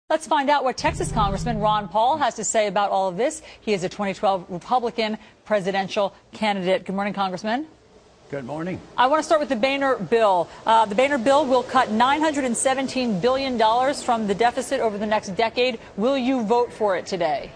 Let's find out what Texas Congressman Ron Paul has to say about all of this. He is a 2012 Republican presidential candidate. Good morning, Congressman. Good morning. I want to start with the Boehner bill. The Boehner bill will cut $917 billion from the deficit over the next decade. Will you vote for it today?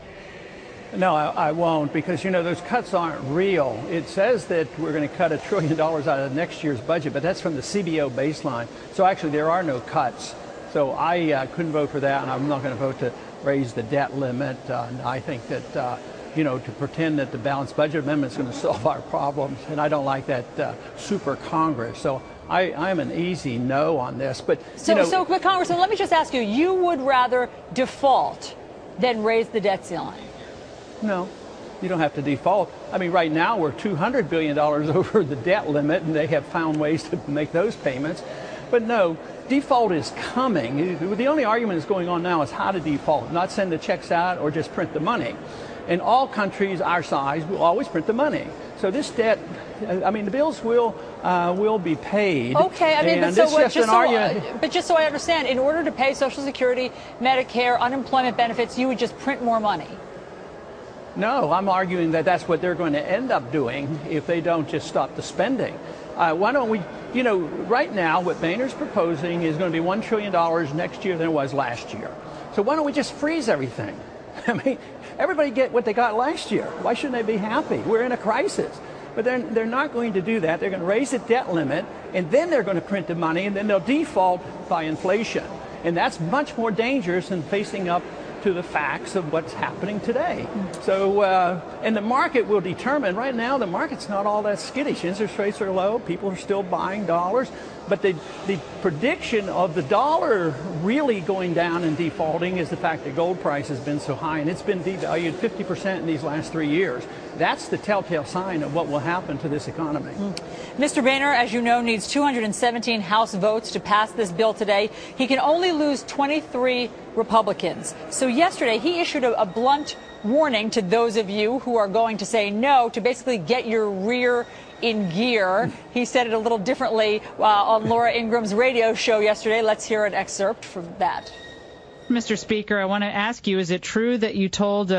No, I won't, because, you know, those cuts aren't real. It says that we're going to cut $1 trillion out of next year's budget, but that's from the CBO baseline. So actually there are no cuts. So I couldn't vote for that, and I'm not going to vote to raise the debt limit. I think that, you know, to pretend that the balanced budget amendment is going to solve our problems, and I don't like that super Congress. So I'm an easy no on this. But, but Congressman, let me just ask you, you would rather default than raise the debt ceiling? No. You don't have to default. I mean, right now we're $200 billion over the debt limit, and they have found ways to make those payments. But no, default is coming. The only argument that's going on now is how to default, not send the checks out or just print the money. And all countries our size will always print the money. So this debt, I mean, the bills will be paid. Okay, I mean, but just so I understand, in order to pay Social Security, Medicare, unemployment benefits, you would just print more money. No, I'm arguing that that's what they're going to end up doing if they don't just stop the spending. Why don't we, you know, right now what Boehner's proposing is going to be $1 trillion next year than it was last year. So why don't we just freeze everything? I mean, everybody get what they got last year. Why shouldn't they be happy? We're in a crisis. But they're not going to do that. They're going to raise the debt limit, and then they're going to print the money, and then they'll default by inflation. And that's much more dangerous than facing up to the facts of what's happening today. So, and the market will determine. Right now, the market's not all that skittish. Interest rates are low. People are still buying dollars. But the prediction of the dollar really going down and defaulting is the fact that gold price has been so high, and it's been devalued 50% in these last 3 years. That's the telltale sign of what will happen to this economy. Mr. Boehner, as you know, needs 217 House votes to pass this bill today. He can only lose 23 Republicans. So yesterday, he issued a blunt warning to those of you who are going to say no, to basically get your rear in gear. He said it a little differently on Laura Ingram's radio show yesterday. Let's hear an excerpt from that. Mr. Speaker, I want to ask you, is it true that you told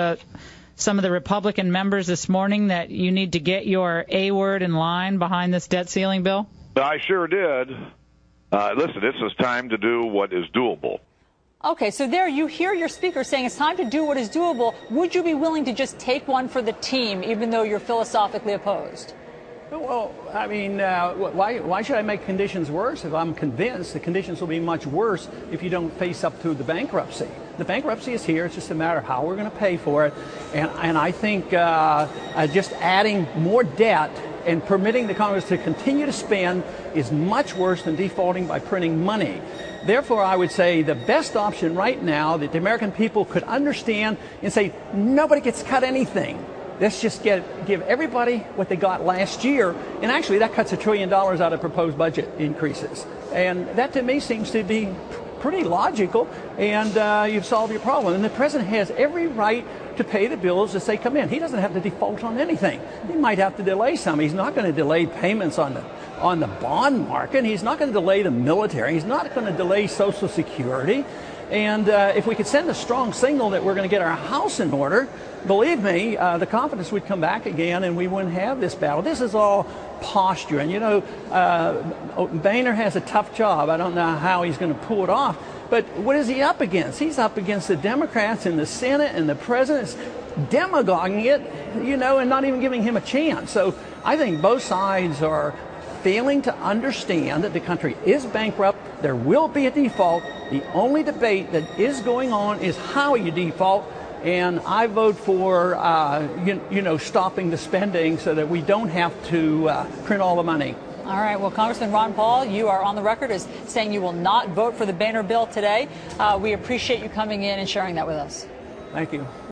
some of the Republican members this morning that you need to get your A word in line behind this debt ceiling bill? I sure did. Listen, this is time to do what is doable. Okay, so there you hear your speaker saying it's time to do what is doable. Would you be willing to just take one for the team, even though you're philosophically opposed? Well, I mean, why should I make conditions worse if I'm convinced the conditions will be much worse if you don't face up to the bankruptcy? The bankruptcy is here. It's just a matter of how we're going to pay for it. And I think just adding more debt and permitting the Congress to continue to spend is much worse than defaulting by printing money. Therefore, I would say the best option right now that the American people could understand and say, nobody gets cut anything. Let's just give everybody what they got last year. And actually, that cuts $1 trillion out of proposed budget increases. And that, to me, seems to be pretty logical. And you've solved your problem. And the president has every right to pay the bills as they come in. He doesn't have to default on anything. He might have to delay some. He's not going to delay payments on the bond market. He's not going to delay the military. He's not going to delay Social Security. And if we could send a strong signal that we're going to get our house in order, believe me, the confidence would come back again, and we wouldn't have this battle. This is all posture. And, you know, Boehner has a tough job. I don't know how he's going to pull it off. But what is he up against? He's up against the Democrats in the Senate, and the president's demagoguing it, you know, and not even giving him a chance. So I think both sides are failing to understand that the country is bankrupt. There will be a default. The only debate that is going on is how you default. And I vote for, you know, stopping the spending so that we don't have to print all the money. All right. Well, Congressman Ron Paul, you are on the record as saying you will not vote for the Boehner bill today. We appreciate you coming in and sharing that with us. Thank you.